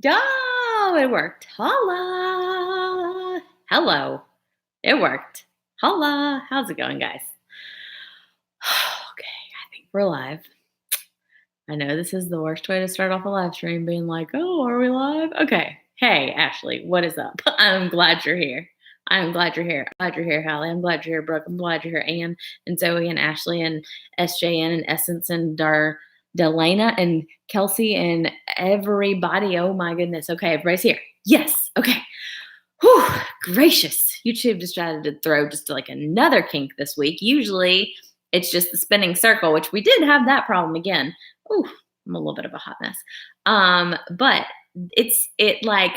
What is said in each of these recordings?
Oh, it worked. Holla. Hello. It worked. Holla. How's it going, guys? Okay, I think we're live. I know this is the worst way to start off a live stream, being like, oh, are we live? Okay. Hey, Ashley, what is up? I'm glad you're here. I'm glad you're here. I'm glad you're here, Hallie. I'm glad you're here, Brooke. I'm glad you're here, Ann and Zoe and Ashley and SJN and Essence and Delana and Kelsey and everybody. Oh my goodness. Okay, everybody's here. Yes. Okay. Whew, gracious. YouTube decided to throw just like another kink this week. Usually it's just the spinning circle, which we did have that problem again. Ooh, I'm a little bit of a hot mess. But it like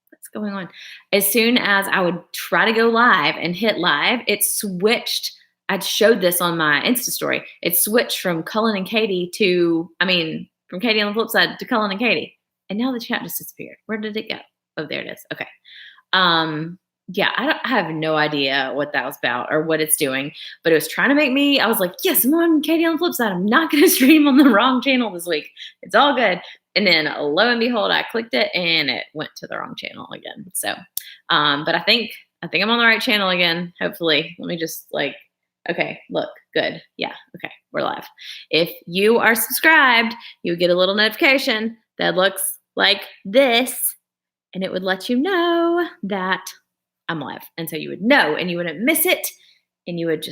what's going on? As soon as I would try to go live and hit live, it switched. I showed this on my Insta story. It switched from Cullen and Katie from Katie on the flip side to Cullen and Katie. And now the chat just disappeared. Where did it go? Oh, there it is. Okay. Yeah, I have no idea what that was about or what it's doing, but it was trying to make me, I was like, yes, I'm on Katie on the flip side. I'm not going to stream on the wrong channel this week. It's all good. And then lo and behold, I clicked it and it went to the wrong channel again. So, but I think I'm on the right channel again. Hopefully, let me just okay, look, good. Yeah. Okay. We're live. If you are subscribed, you get a little notification that looks like this. And it would let you know that I'm live. And so you would know and you wouldn't miss it. And you would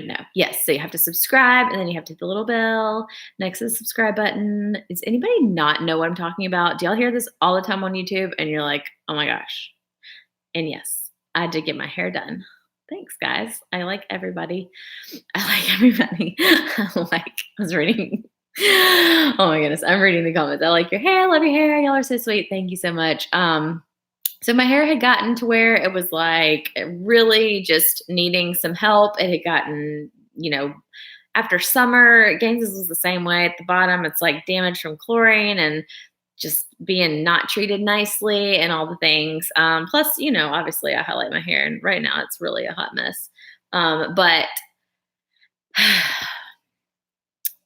know. Yes. So you have to subscribe and then you have to hit the little bell next to the subscribe button. Does anybody not know what I'm talking about? Do y'all hear this all the time on YouTube? And you're like, oh my gosh. And yes, I did get my hair done. Thanks, guys. I like everybody. I was reading. Oh my goodness. I'm reading the comments. I like your hair. I love your hair. Y'all are so sweet. Thank you so much. So my hair had gotten to where it was like really just needing some help. It had gotten, after summer, Gaines's was the same way at the bottom. It's like damage from chlorine and just being not treated nicely and all the things. Plus, obviously I highlight my hair and right now it's really a hot mess. But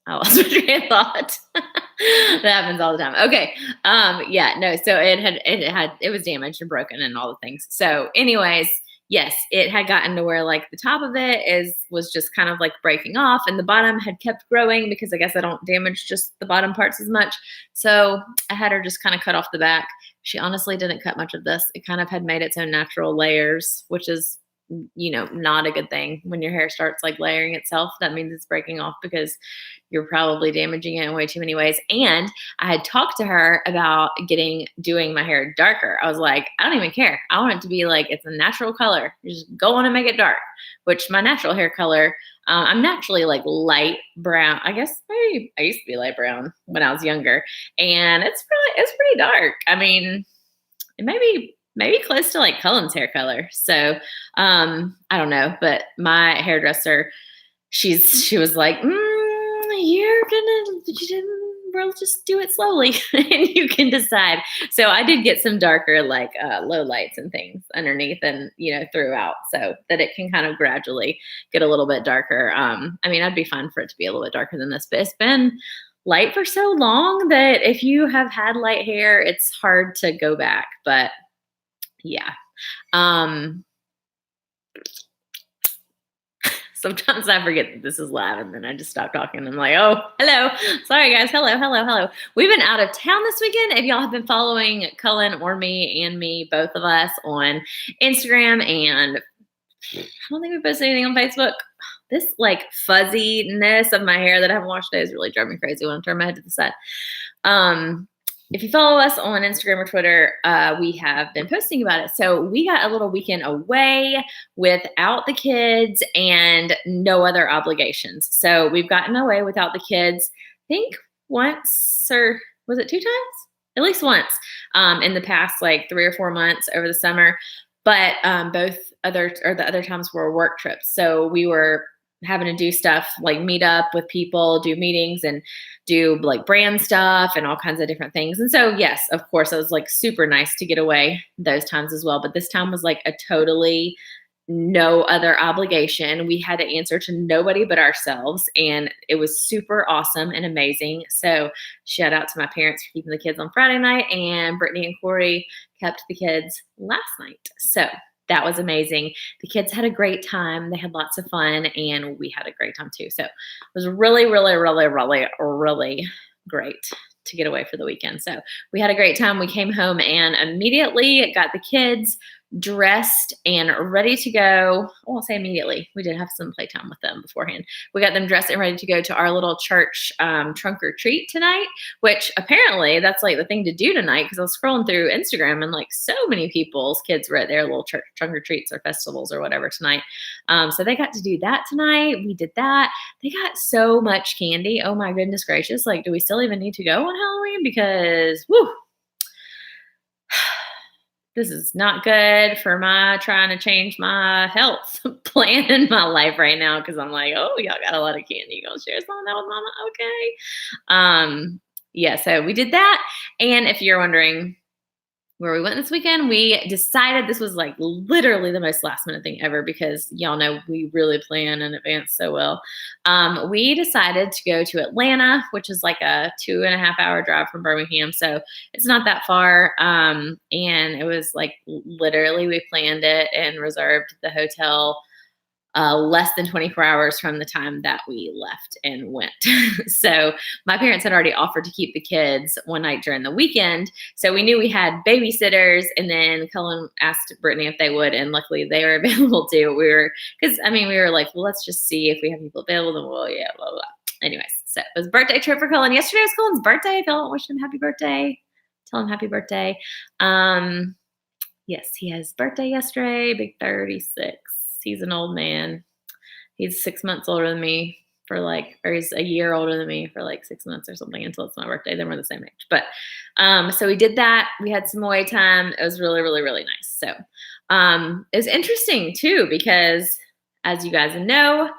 I lost my train of thought. That happens all the time. Okay. Yeah, no. So it was damaged and broken and all the things. So anyways, yes, it had gotten to where like the top of it was just kind of like breaking off and the bottom had kept growing because I guess I don't damage just the bottom parts as much. So I had her just kind of cut off the back. She honestly didn't cut much of this. It kind of had made its own natural layers, which is not a good thing. When your hair starts like layering itself, that means it's breaking off because you're probably damaging it in way too many ways. And I had talked to her about doing my hair darker. I was like, I don't even care. I want it to be like, it's a natural color. You just go on and make it dark, which my natural hair color, I'm naturally like light brown. I guess maybe I used to be light brown when I was younger and it's pretty dark. I mean, it maybe close to like Cullen's hair color. So, I don't know, but my hairdresser, she was like, we'll just do it slowly and you can decide. So I did get some darker, like, low lights and things underneath and, throughout so that it can kind of gradually get a little bit darker. I'd be fine for it to be a little bit darker than this, but it's been light for so long that if you have had light hair, it's hard to go back, but yeah. Sometimes I forget that this is live and then I just stop talking. I'm like, oh, hello. Sorry, guys. Hello. We've been out of town this weekend. If y'all have been following Cullen or me, both of us on Instagram, and I don't think we posted anything on Facebook. This like fuzziness of my hair that I haven't washed today is really driving me crazy when I turn my head to the side. If you follow us on Instagram or Twitter, we have been posting about it. So we got a little weekend away without the kids and no other obligations. So we've gotten away without the kids, I think once, or was it 2 times? At least once in the past like 3 or 4 months over the summer. But the other times were work trips. So we were having to do stuff like meet up with people, do meetings and do like brand stuff and all kinds of different things. And so, yes, of course, it was like super nice to get away those times as well. But this time was like a totally no other obligation. We had to answer to nobody but ourselves, and it was super awesome and amazing. So shout out to my parents for keeping the kids on Friday night, and Brittany and Corey kept the kids last night. So that was amazing. The kids had a great time. They had lots of fun, and we had a great time too. So it was really, really, really, really, really great to get away for the weekend. So we had a great time. We came home and immediately got the kids dressed and ready to go. I won't say immediately. We did have some playtime with them beforehand. We got them dressed and ready to go to our little church trunk or treat tonight, which apparently that's like the thing to do tonight, because I was scrolling through Instagram and like so many people's kids were at their little church trunk or treats or festivals or whatever tonight. So they got to do that tonight. We did that. They got so much candy. Oh my goodness gracious. Like, do we still even need to go on Halloween? Because, whoo, this is not good for my trying to change my health plan in my life right now, because I'm like, oh, y'all got a lot of candy. You gonna share some of that with mama? Okay. Yeah, so we did that. And if you're wondering where we went this weekend, we decided, this was like literally the most last minute thing ever, because y'all know we really plan in advance so well. We decided to go to Atlanta, which is like a 2.5 hour drive from Birmingham. So it's not that far. And it was like literally we planned it and reserved the hotel less than 24 hours from the time that we left and went. So my parents had already offered to keep the kids one night during the weekend. So we knew we had babysitters, and then Cullen asked Brittany if they would, and luckily they were available too. We were like, well, let's just see if we have people available. Then well, yeah, blah, blah. Anyways, so it was a birthday trip for Cullen. Yesterday was Cullen's birthday. If y'all don't wish him happy birthday, tell him happy birthday. Yes, he has birthday yesterday, big 36. He's an old man. He's 6 months older than me or he's a year older than me for like 6 months or something until it's my birthday. Then we're the same age. But so we did that. We had some away time. It was really, really, really nice. So it was interesting too, because as you guys know,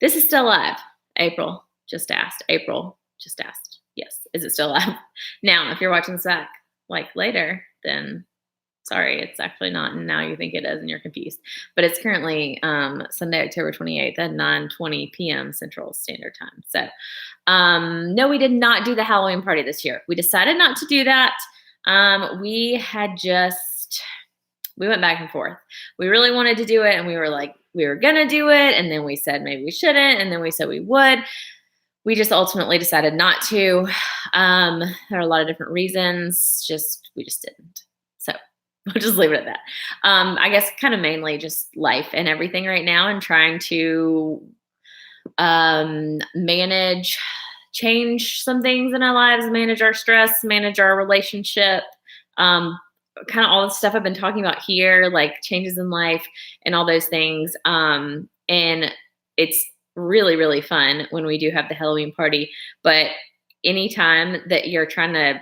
this is still live. April just asked. Yes. Is it still live? Now, if you're watching this back like later, then sorry, it's actually not, and now you think it is and you're confused. But it's currently Sunday, October 28th at 9:20 p.m. Central Standard Time. So no, we did not do the Halloween party this year. We decided not to do that. We went back and forth. We really wanted to do it, and we were like, we were going to do it, and then we said maybe we shouldn't, and then we said we would. We just ultimately decided not to. There are a lot of different reasons. We just didn't. So we'll just leave it at that. I guess kind of mainly just life and everything right now, and trying to change some things in our lives, manage our stress, manage our relationship, kind of all the stuff I've been talking about here, like changes in life and all those things. And it's really, really fun when we do have the Halloween party. But anytime that you're trying to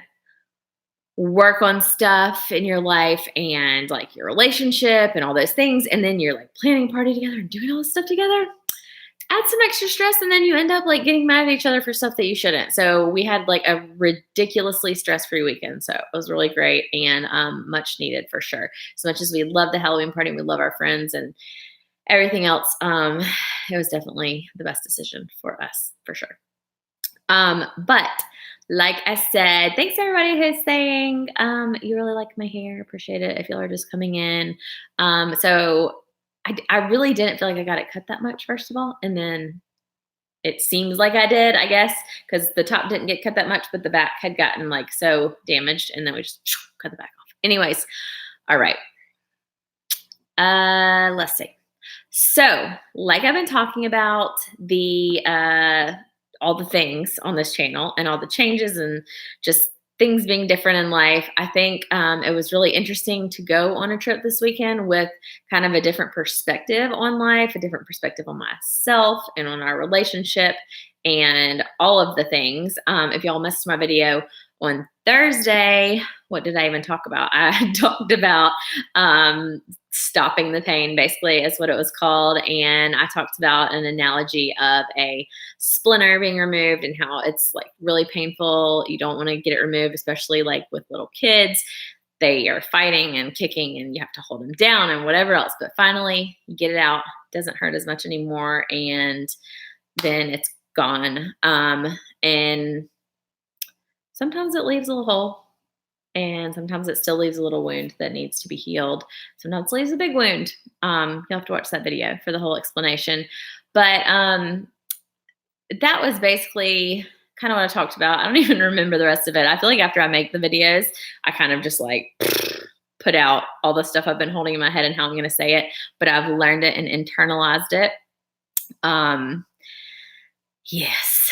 work on stuff in your life and like your relationship and all those things, and then you're like planning a party together and doing all this stuff together, add some extra stress, and then you end up like getting mad at each other for stuff that you shouldn't. So we had like a ridiculously stress-free weekend. So it was really great and much needed for sure. As much as we love the Halloween party, we love our friends and everything else, it was definitely the best decision for us for sure. But like I said, thanks everybody who's saying you really like my hair. Appreciate it if y'all are just coming in. So I really didn't feel like I got it cut that much, first of all. And then it seems like I did, I guess, because the top didn't get cut that much, but the back had gotten like so damaged, and then we just cut the back off. Anyways, all right. Let's see. So like I've been talking about all the things on this channel and all the changes and just things being different in life, I think it was really interesting to go on a trip this weekend with kind of a different perspective on life, a different perspective on myself and on our relationship and all of the things. If y'all missed my video on Thursday, what did I even talk about? I talked about stopping the pain, basically, is what it was called. And I talked about an analogy of a splinter being removed and how it's like really painful. You don't want to get it removed, especially like with little kids. they are fighting and kicking and you have to hold them down and whatever else. But finally, you get it out. Doesn't hurt as much anymore. And then it's gone. And sometimes it leaves a little hole. And sometimes it still leaves a little wound that needs to be healed. Sometimes it leaves a big wound. You'll have to watch that video for the whole explanation. But that was basically kind of what I talked about. I don't even remember the rest of it. I feel like after I make the videos, I kind of just like put out all the stuff I've been holding in my head and how I'm going to say it. But I've learned it and internalized it. Yes,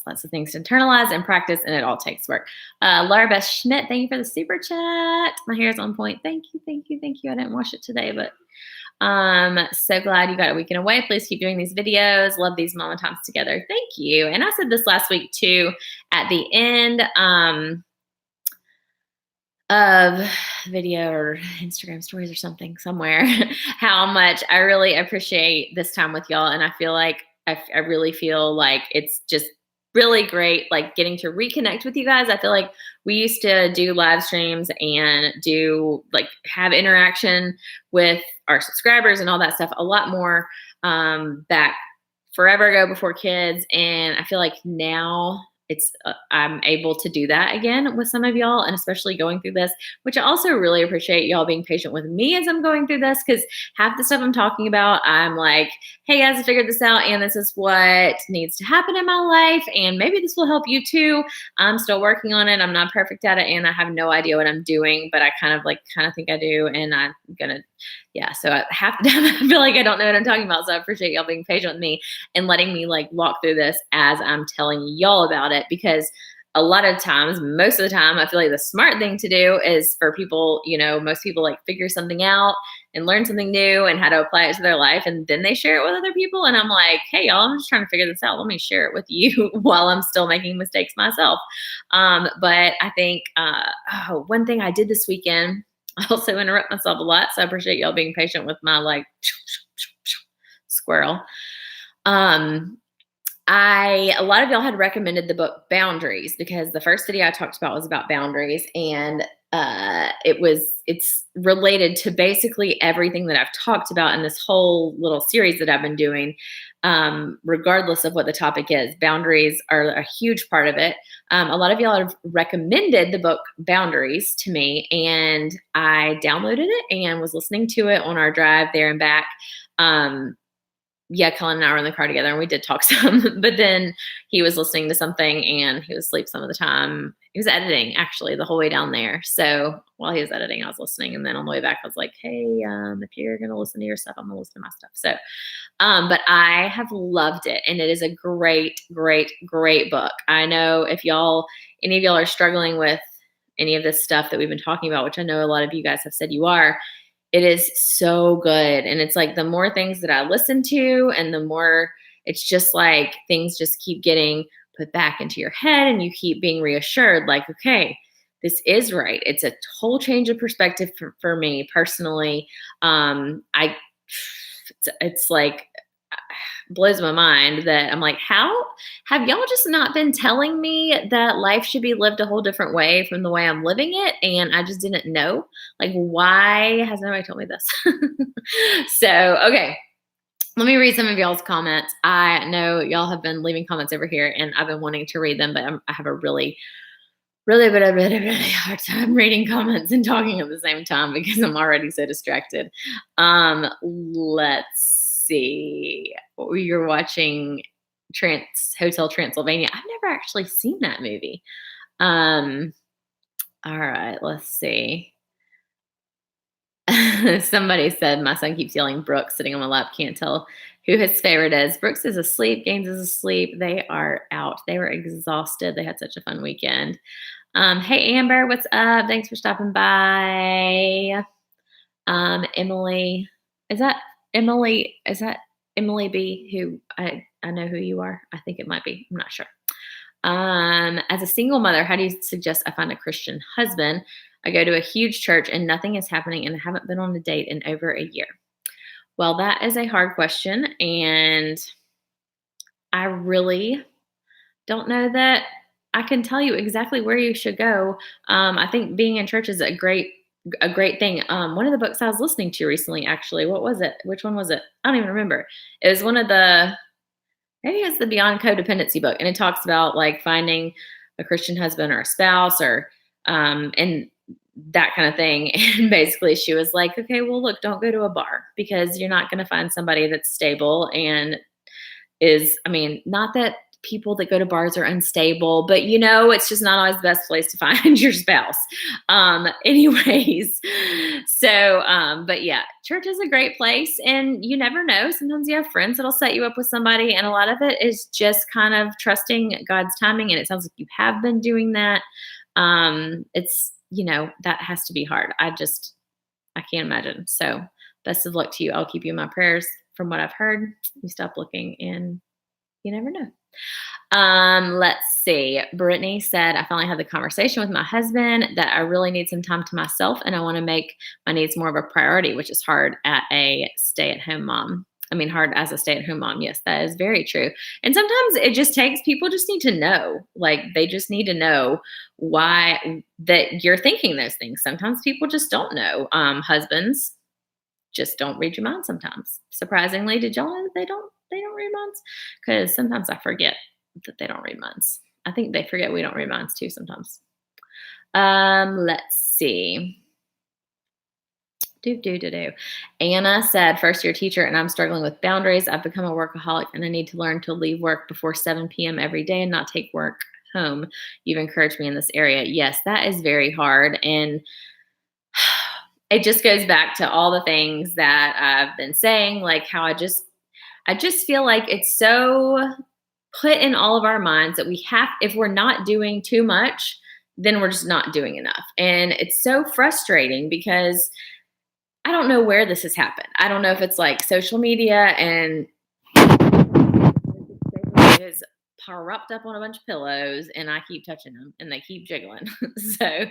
lots of things to internalize and practice, and it all takes work. Laura Beth Schmidt, thank you for the super chat. My hair is on point. Thank you. I didn't wash it today, but so glad you got a weekend away. Please keep doing these videos. Love these mama times together. Thank you. And I said this last week too, at the end of video or Instagram stories or something somewhere, how much I really appreciate this time with y'all. And I feel like I really feel like it's just really great, like getting to reconnect with you guys. I feel like we used to do live streams and do like have interaction with our subscribers and all that stuff a lot more back forever ago before kids. And I feel like now it's I'm able to do that again with some of y'all, and especially going through this, which I also really appreciate y'all being patient with me as I'm going through this, because half the stuff I'm talking about, I'm like, hey guys, I figured this out and this is what needs to happen in my life, and maybe this will help you too. I'm still working on it. I'm not perfect at it and I have no idea what I'm doing, but I kind of think I do, and I'm gonna so half the time I feel like I don't know what I'm talking about. So I appreciate y'all being patient with me and letting me like walk through this as I'm telling y'all about it, because a lot of times, most of the time, I feel like the smart thing to do is for people, most people like figure something out and learn something new and how to apply it to their life. And then they share it with other people. And I'm like, hey, y'all, I'm just trying to figure this out. Let me share it with you while I'm still making mistakes myself. But I think one thing I did this weekend, I also interrupt myself a lot, so I appreciate y'all being patient with my like squirrel. A lot of y'all had recommended the book Boundaries, because the first video I talked about was about boundaries, and it's related to basically everything that I've talked about in this whole little series that I've been doing. Regardless of what the topic is, boundaries are a huge part of it. A lot of y'all have recommended the book Boundaries to me, and I downloaded it and was listening to it on our drive there and back. Cullen and I were in the car together and we did talk some, but then he was listening to something and he was asleep some of the time. He was editing actually the whole way down there. So while he was editing, I was listening. And then on the way back, I was like, hey, if you're going to listen to your stuff, I'm going to listen to my stuff. So, but I have loved it. And it is a great, great, great book. I know if any of y'all are struggling with any of this stuff that we've been talking about, which I know a lot of you guys have said you are, it is so good. And it's like the more things that I listen to and the more it's just like things just keep getting put back into your head and you keep being reassured like, okay, this is right. It's a whole change of perspective for me personally. It's like blows my mind that I'm like, how have y'all just not been telling me that life should be lived a whole different way from the way I'm living it? And I just didn't know. Like, why has nobody told me this? So, okay. Let me read some of y'all's comments. I know y'all have been leaving comments over here and I've been wanting to read them, but I have a really hard time reading comments and talking at the same time because I'm already so distracted. Let's see. You're watching Hotel Transylvania. I've never actually seen that movie. All right, let's see. Somebody said my son keeps yelling Brooks sitting on my lap. Can't tell who his favorite is. Brooks is asleep. Gaines is asleep. They are out. They were exhausted. They had such a fun weekend. Hey Amber, what's up? Thanks for stopping by. Emily, is that Emily B? Who I know who you are. I think it might be. I'm not sure. As a single mother, how do you suggest I find a Christian husband? I go to a huge church and nothing is happening and I haven't been on a date in over a year. Well, that is a hard question. And I really don't know that I can tell you exactly where you should go. I think being in church is a great thing. One of the books I was listening to recently, actually, what was it? Which one was it? I don't even remember. It was one of the maybe it's the Beyond Codependency book, and it talks about like finding a Christian husband or a spouse or and that kind of thing. And basically, she was like, "Okay, well, look, don't go to a bar because you're not going to find somebody that's stable and I mean, not that people that go to bars are unstable, but it's just not always the best place to find your spouse. Anyways, so, but yeah, church is a great place and you never know. Sometimes you have friends that'll set you up with somebody, and a lot of it is just kind of trusting God's timing. And it sounds like you have been doing that. That has to be hard. I can't imagine. So, best of luck to you. I'll keep you in my prayers. From what I've heard, you stop looking and you never know. Let's see. Brittany said, I finally had the conversation with my husband that I really need some time to myself and I want to make my needs more of a priority, which is hard at a stay-at-home mom. I mean, hard as a stay-at-home mom. Yes, that is very true. And sometimes it just takes, people just need to know, like they just need to know why that you're thinking those things. Sometimes people just don't know. Husbands just don't read your mind sometimes. Surprisingly, did y'all know that they don't read minds? Because sometimes I forget that they don't read minds. I think they forget we don't read minds too sometimes. Let's see. Anna said, first year teacher, and I'm struggling with boundaries. I've become a workaholic and I need to learn to leave work before 7 p.m. every day and not take work home. You've encouraged me in this area. Yes, that is very hard. And it just goes back to all the things that I've been saying, like how I just feel like it's so put in all of our minds that if we're not doing too much, then we're just not doing enough. And it's so frustrating because I don't know where this has happened. I don't know if it's like social media and is propped up on a bunch of pillows and I keep touching them and they keep jiggling. So,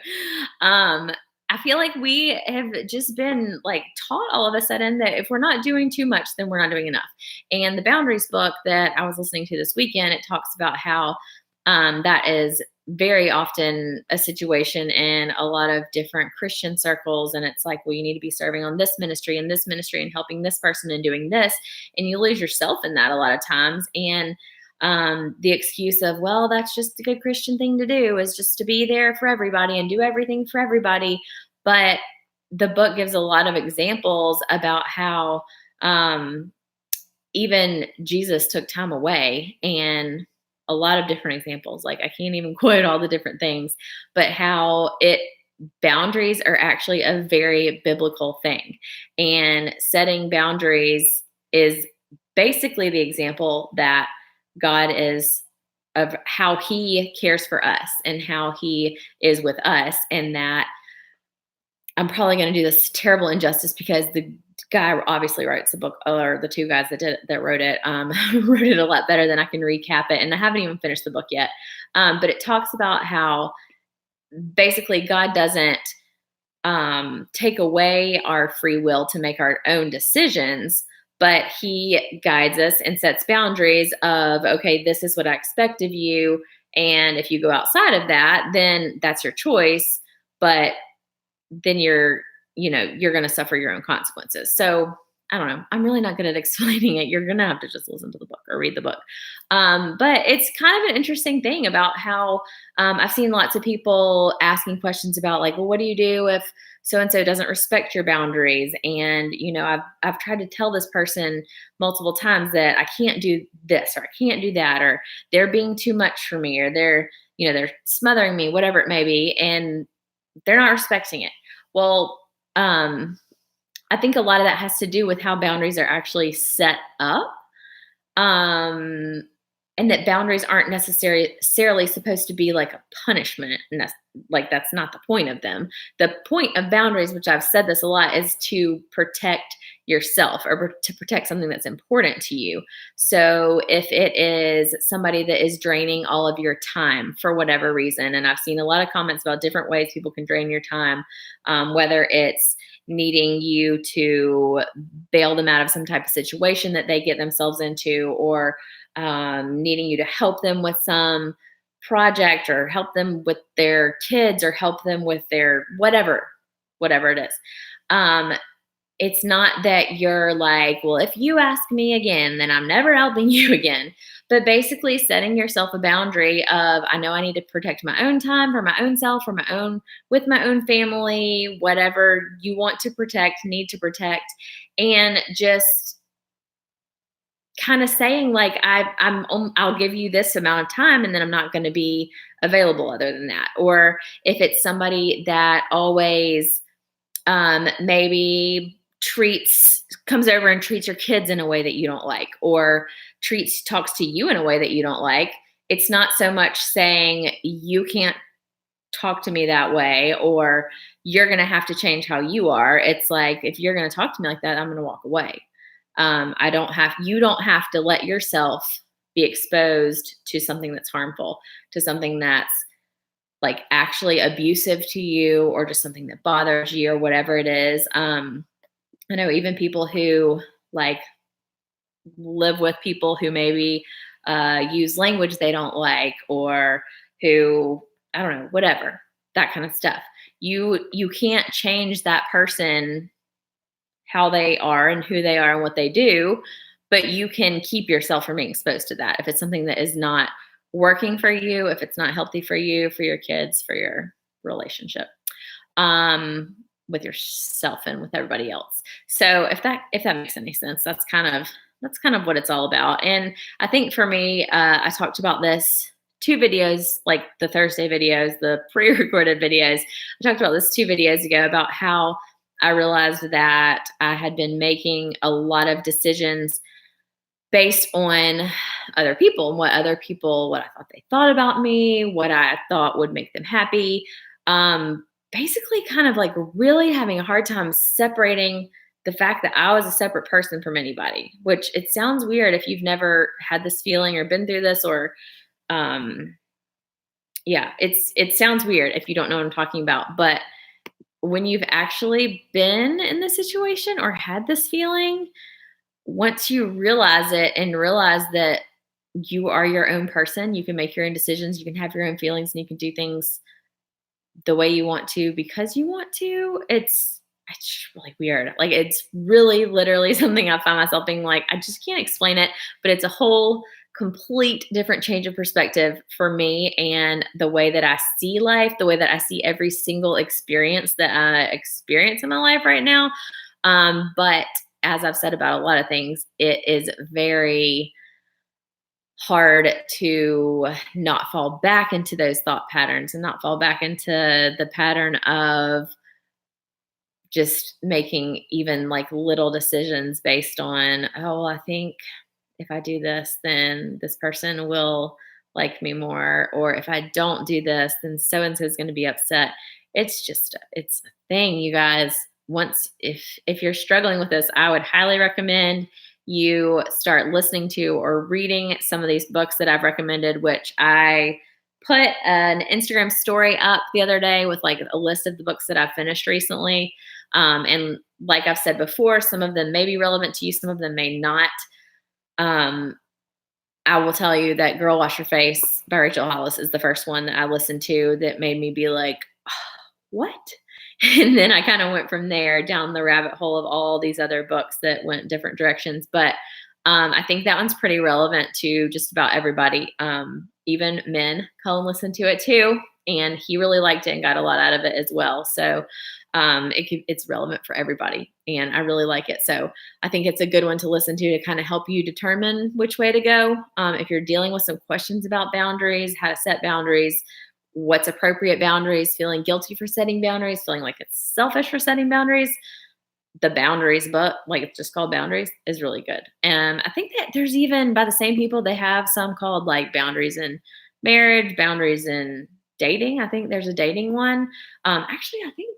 I feel like we have just been like taught all of a sudden that if we're not doing too much, then we're not doing enough. And the boundaries book that I was listening to this weekend, it talks about how that is very often a situation in a lot of different Christian circles. And it's like, well, you need to be serving on this ministry and helping this person and doing this. And you lose yourself in that a lot of times. And the excuse of, well, that's just a good Christian thing to do is just to be there for everybody and do everything for everybody. But the book gives a lot of examples about how even Jesus took time away, and a lot of different examples. Like I can't even quote all the different things, but how boundaries are actually a very biblical thing. And setting boundaries is basically the example that God is of how he cares for us and how he is with us. And that I'm probably going to do this terrible injustice because the guy obviously writes the book, or the two guys that wrote it, wrote it a lot better than I can recap it. And I haven't even finished the book yet. But it talks about how basically God doesn't take away our free will to make our own decisions, but he guides us and sets boundaries of, okay, this is what I expect of you. And if you go outside of that, then that's your choice. But then you're going to suffer your own consequences. So I don't know. I'm really not good at explaining it. You're going to have to just listen to the book or read the book. But it's kind of an interesting thing about how I've seen lots of people asking questions about like, well, what do you do if so-and-so doesn't respect your boundaries? And, I've tried to tell this person multiple times that I can't do this or I can't do that, or they're being too much for me, or they're smothering me, whatever it may be. And they're not respecting it. Well, I think a lot of that has to do with how boundaries are actually set up. And that boundaries aren't necessarily supposed to be like a punishment. And that's not the point of them. The point of boundaries, which I've said this a lot, is to protect yourself or to protect something that's important to you. So if it is somebody that is draining all of your time for whatever reason, and I've seen a lot of comments about different ways people can drain your time, whether it's needing you to bail them out of some type of situation that they get themselves into, or needing you to help them with some project or help them with their kids or help them with their whatever it is. Um, it's not that you're like, well, if you ask me again, then I'm never helping you again. But basically setting yourself a boundary of, I know I need to protect my own time for my own self, for my own, with my own family, whatever you want to protect, need to protect. And just kind of saying like, I'll give you this amount of time and then I'm not going to be available other than that. Or if it's somebody that always maybe comes over and treats your kids in a way that you don't like, or talks to you in a way that you don't like. It's not so much saying you can't talk to me that way, or you're going to have to change how you are. It's like, if you're going to talk to me like that, I'm going to walk away. You don't have to let yourself be exposed to something that's harmful, to something that's like actually abusive to you, or just something that bothers you or whatever it is. I know even people who like live with people who maybe use language they don't like, or who, I don't know, whatever, that kind of stuff. You can't change that person, how they are and who they are and what they do, but you can keep yourself from being exposed to that. If it's something that is not working for you, if it's not healthy for you, for your kids, for your relationship, with yourself and with everybody else. So if that makes any sense, that's kind of what it's all about. And I think for me, I talked about this 2 videos, like the Thursday videos, the pre-recorded videos. I talked about this 2 videos ago about how I realized that I had been making a lot of decisions based on other people and what I thought they thought about me, what I thought would make them happy. Basically kind of like really having a hard time separating the fact that I was a separate person from anybody, which it sounds weird if you've never had this feeling or been through this, or it sounds weird if you don't know what I'm talking about. But when you've actually been in this situation or had this feeling, once you realize it and realize that you are your own person, you can make your own decisions, you can have your own feelings, and you can do things the way you want to because you want to. It's really weird. Like, it's really literally something I find myself being like, I just can't explain it, but it's a whole complete different change of perspective for me, and the way that I see life, the way that I see every single experience that I experience in my life right now. But as I've said about a lot of things, it is very hard to not fall back into those thought patterns and not fall back into the pattern of just making even like little decisions based on, oh, well, I think if I do this, then this person will like me more. Or if I don't do this, then so and so is going to be upset. It's a thing, you guys. If you're struggling with this, I would highly recommend you start listening to or reading some of these books that I've recommended, which I put an Instagram story up the other day with like a list of the books that I've finished recently. And like I've said before, some of them may be relevant to you, some of them may not. I will tell you that Girl Wash Your Face by Rachel Hollis is the first one that I listened to that made me be like, oh, what? And then I kind of went from there down the rabbit hole of all these other books that went different directions. But I think that one's pretty relevant to just about everybody. Even men. Cullen listened to it too, and he really liked it and got a lot out of it as well. So it's relevant for everybody, and I really like it. So I think it's a good one to listen to kind of help you determine which way to go. If you're dealing with some questions about boundaries, how to set boundaries, what's appropriate boundaries, feeling guilty for setting boundaries, feeling like it's selfish for setting boundaries, the Boundaries book, like it's just called Boundaries, is really good. And I think that there's even, by the same people, they have some called like Boundaries in Marriage, Boundaries in Dating. I think there's a dating one. Actually, I think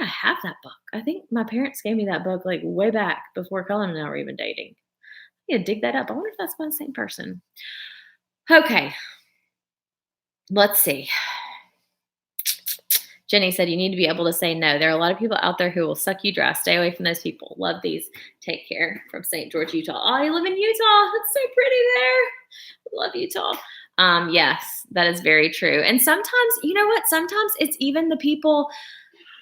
I have that book. I think my parents gave me that book like way back before Cullen and I were even dating. I need to dig that up. I wonder if that's by the same person. Okay. Let's see. Jenny said you need to be able to say no. There are a lot of people out there who will suck you dry. Stay away from those people. Love these. Take care. From St. George, Utah. Oh, you live in Utah. It's so pretty there. Love Utah. Yes, that is very true. And sometimes, you know what? Sometimes it's even the people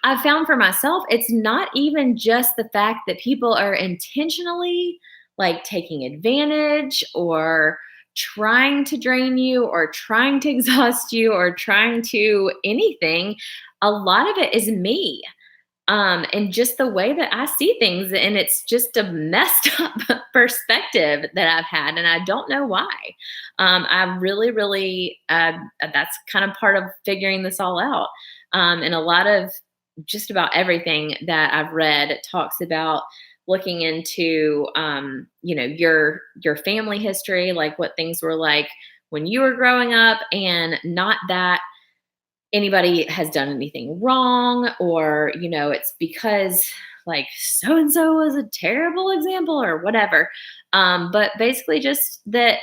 I've found for myself, it's not even just the fact that people are intentionally like taking advantage or trying to drain you or trying to exhaust you or trying to anything. A lot of it is me, and just the way that I see things. And it's just a messed up perspective that I've had, and I don't know why. I really, really, that's kind of part of figuring this all out. And a lot of just about everything that I've read talks about looking into, your family history, like what things were like when you were growing up, and not that anybody has done anything wrong, or it's because like so and so was a terrible example or whatever, but basically just that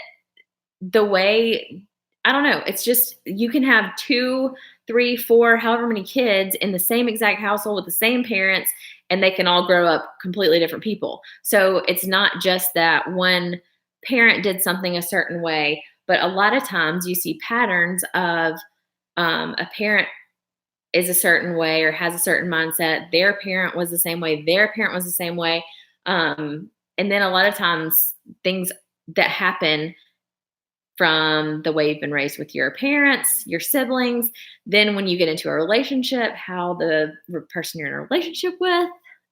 the way, I don't know, it's just you can have two, three, four, however many kids in the same exact household with the same parents, and they can all grow up completely different people. So it's not just that one parent did something a certain way, but a lot of times you see patterns of, a parent is a certain way or has a certain mindset. Their parent was the same way. Their parent was the same way. And then a lot of times things that happen from the way you've been raised with your parents, your siblings, then when you get into a relationship, how the person you're in a relationship with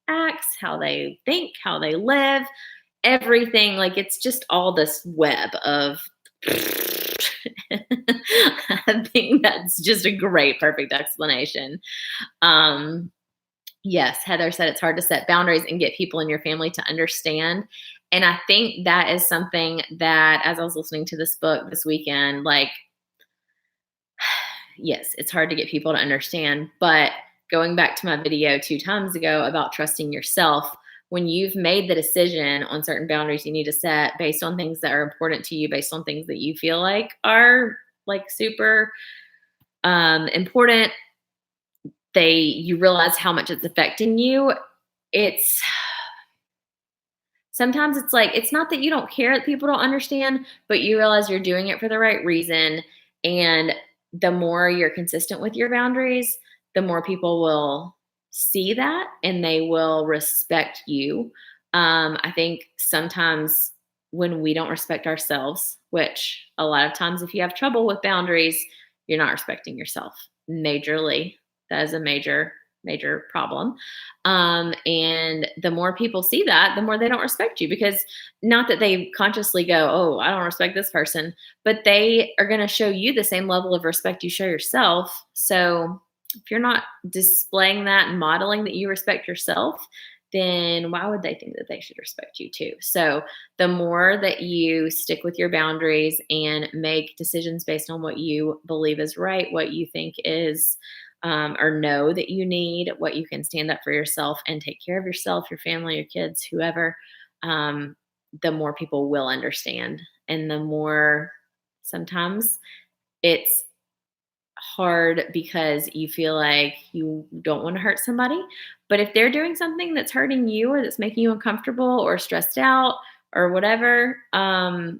acts, how they think, how they live, everything. Like it's just all this web of I think that's just a great, perfect explanation. Um, yes, Heather said it's hard to set boundaries and get people in your family to understand. And I think that is something that, as I was listening to this book this weekend, like, yes, it's hard to get people to understand. But going back to my video 2 times ago about trusting yourself, when you've made the decision on certain boundaries you need to set based on things that are important to you, based on things that you feel like are like super important, you realize how much it's affecting you. It's sometimes it's like, it's not that you don't care that people don't understand, but you realize you're doing it for the right reason. And the more you're consistent with your boundaries, the more people will see that and they will respect you. I think sometimes when we don't respect ourselves, which a lot of times, if you have trouble with boundaries, you're not respecting yourself majorly. That is a major, major problem. And the more people see that, the more they don't respect you, because not that they consciously go, oh, I don't respect this person, but they are going to show you the same level of respect you show yourself. So if you're not displaying that and modeling that you respect yourself, then why would they think that they should respect you too? So the more that you stick with your boundaries and make decisions based on what you believe is right, what you think is, or know that you need, what you can stand up for yourself and take care of yourself, your family, your kids, whoever, the more people will understand. And the more sometimes it's hard because you feel like you don't want to hurt somebody. But if they're doing something that's hurting you or that's making you uncomfortable or stressed out or whatever, I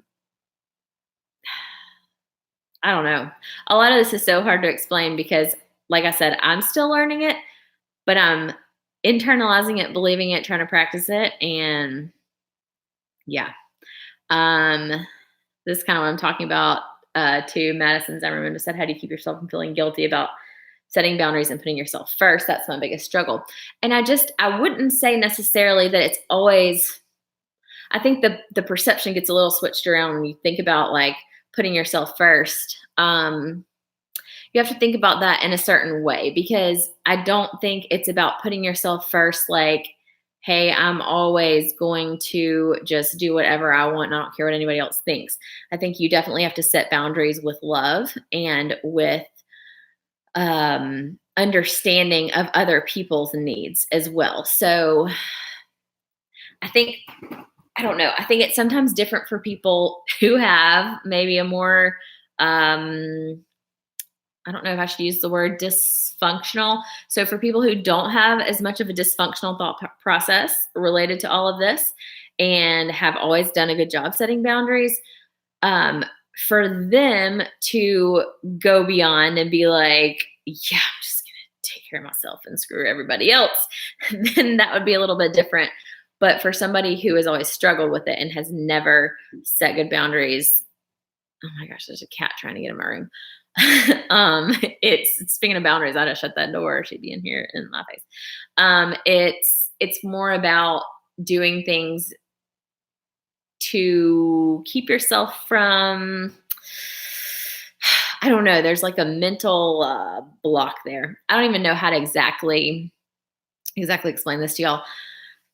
don't know. A lot of this is so hard to explain because, like I said, I'm still learning it, but I'm internalizing it, believing it, trying to practice it. And yeah, um, this is kind of what I'm talking about. To Madison Zimmerman, who said, how do you keep yourself from feeling guilty about setting boundaries and putting yourself first? That's my biggest struggle. And I wouldn't say necessarily that it's always, I think the perception gets a little switched around when you think about like putting yourself first. You have to think about that in a certain way, because I don't think it's about putting yourself first, like, hey, I'm always going to just do whatever I want and I don't care what anybody else thinks. I think you definitely have to set boundaries with love and with understanding of other people's needs as well. So I think, I don't know, I think it's sometimes different for people who have maybe a more, I don't know if I should use the word dysfunctional. So for people who don't have as much of a dysfunctional thought process related to all of this and have always done a good job setting boundaries, for them to go beyond and be like, yeah, I'm just going to take care of myself and screw everybody else, then that would be a little bit different. But for somebody who has always struggled with it and has never set good boundaries, oh my gosh, there's a cat trying to get in my room. It's speaking of boundaries, I just shut that door. She'd be in here in my face. It's more about doing things to keep yourself from, I don't know, there's like a mental block there. I don't even know how to exactly explain this to y'all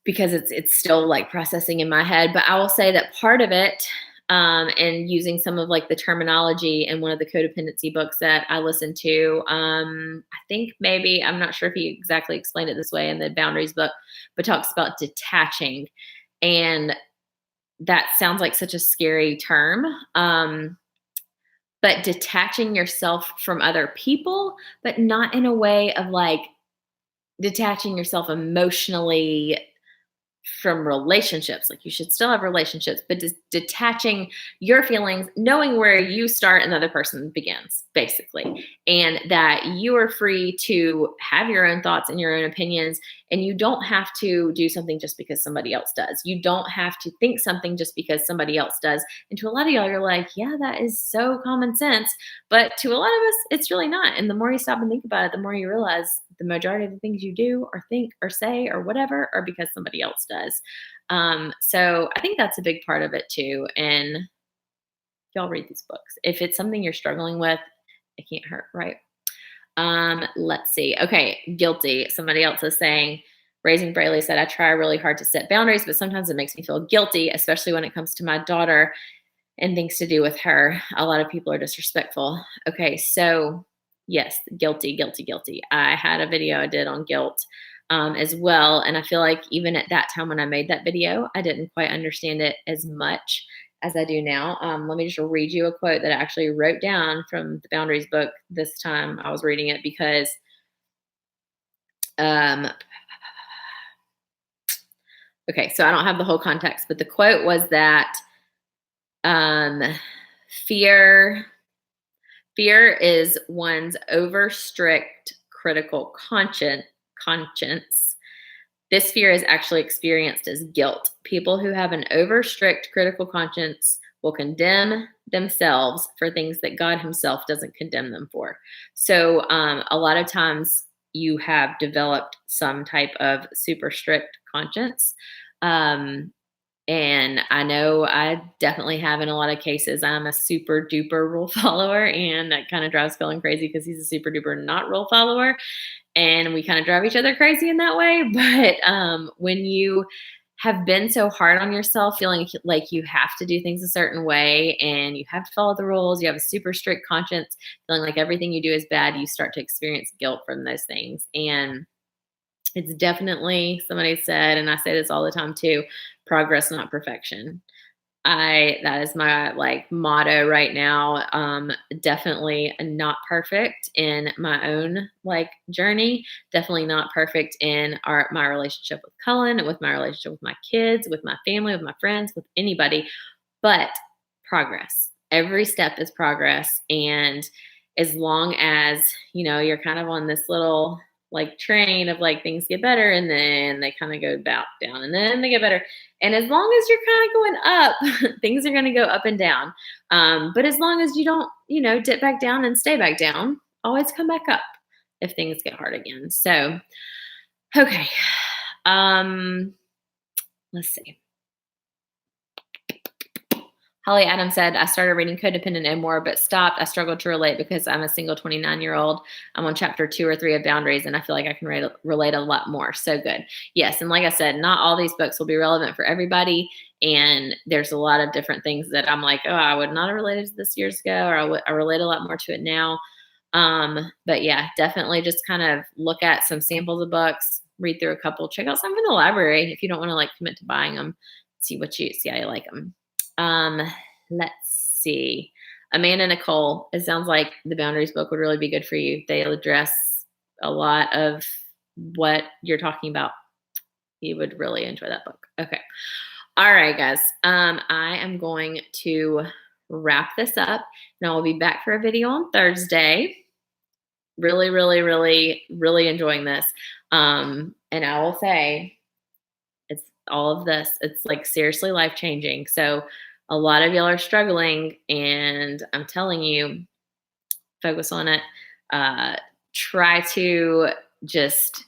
because it's still like processing in my head. But I will say that part of it, and using some of like the terminology in one of the codependency books that I listened to, I think maybe, I'm not sure if he exactly explained it this way in the boundaries book, but talks about detaching. And that sounds like such a scary term. But detaching yourself from other people, but not in a way of like detaching yourself emotionally from relationships. Like you should still have relationships, but just detaching your feelings, knowing where you start and the other person begins, basically. And that you are free to have your own thoughts and your own opinions. And you don't have to do something just because somebody else does. You don't have to think something just because somebody else does. And to a lot of y'all, you're like, yeah, that is so common sense. But to a lot of us, it's really not. And the more you stop and think about it, the more you realize the majority of the things you do or think or say or whatever are because somebody else does. So I think that's a big part of it too. And y'all read these books. If it's something you're struggling with, it can't hurt, right? Let's see. Okay, guilty. Somebody else is saying, Raising Brayley said, I try really hard to set boundaries, but sometimes it makes me feel guilty, especially when it comes to my daughter and things to do with her. A lot of people are disrespectful. Okay, so yes, guilty, guilty, guilty. I had a video I did on guilt as well. And I feel like even at that time when I made that video, I didn't quite understand it as much as I do now. Let me just read you a quote that I actually wrote down from the Boundaries book this time I was reading it because okay, so I don't have the whole context, but the quote was that fear is one's over strict critical conscience. This fear is actually experienced as guilt. People who have an over strict critical conscience will condemn themselves for things that God himself doesn't condemn them for. So a lot of times you have developed some type of super strict conscience. And I know I definitely have in a lot of cases. I'm a super duper rule follower, and that kind of drives Colin crazy because he's a super duper not rule follower. And we kind of drive each other crazy in that way. But when you have been so hard on yourself, feeling like you have to do things a certain way and you have to follow the rules, you have a super strict conscience, feeling like everything you do is bad, you start to experience guilt from those things. And it's definitely, somebody said, and I say this all the time too, progress, not perfection. That is my like motto right now. Definitely not perfect in my own like journey. Definitely not perfect in my relationship with Cullen, with my relationship with my kids, with my family, with my friends, with anybody, but progress. Every step is progress. And as long as, you're kind of on this little like train of like things get better and then they kind of go back down and then they get better. And as long as you're kind of going up, things are going to go up and down. But as long as you don't, dip back down and stay back down, always come back up if things get hard again. So, okay. Let's see. Holly Adams said, I started reading Codependent and More, but stopped. I struggled to relate because I'm a single 29-year-old. I'm on chapter 2 or 3 of Boundaries, and I feel like I can relate a lot more. So good. Yes, and like I said, not all these books will be relevant for everybody, and there's a lot of different things that I'm like, oh, I would not have related to this years ago, or I relate a lot more to it now. But yeah, definitely just kind of look at some samples of books, read through a couple, check out some in the library if you don't want to like commit to buying them, see how you like them. Let's see. Amanda Nicole, it sounds like the Boundaries book would really be good for you. They'll address a lot of what you're talking about. You would really enjoy that book. Okay. All right, guys. I am going to wrap this up, and I will be back for a video on Thursday. Really, really, really, really enjoying this. And I will say, it's all of this. It's like seriously life changing. So a lot of y'all are struggling, and I'm telling you, focus on it. Try to just,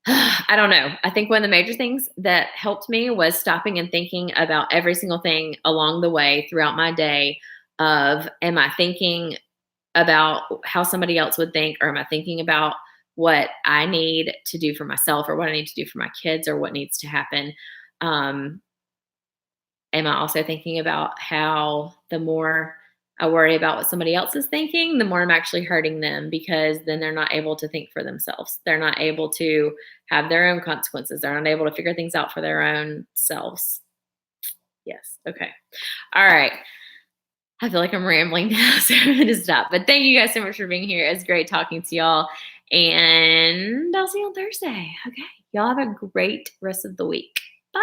I don't know. I think one of the major things that helped me was stopping and thinking about every single thing along the way throughout my day of, am I thinking about how somebody else would think, or am I thinking about what I need to do for myself, or what I need to do for my kids, or what needs to happen? Um, am I also thinking about how the more I worry about what somebody else is thinking, the more I'm actually hurting them, because then they're not able to think for themselves. They're not able to have their own consequences. They're not able to figure things out for their own selves. Yes. Okay. All right. I feel like I'm rambling now, so I'm going to stop. But thank you guys so much for being here. It's great talking to y'all. And I'll see you on Thursday. Okay. Y'all have a great rest of the week. Bye.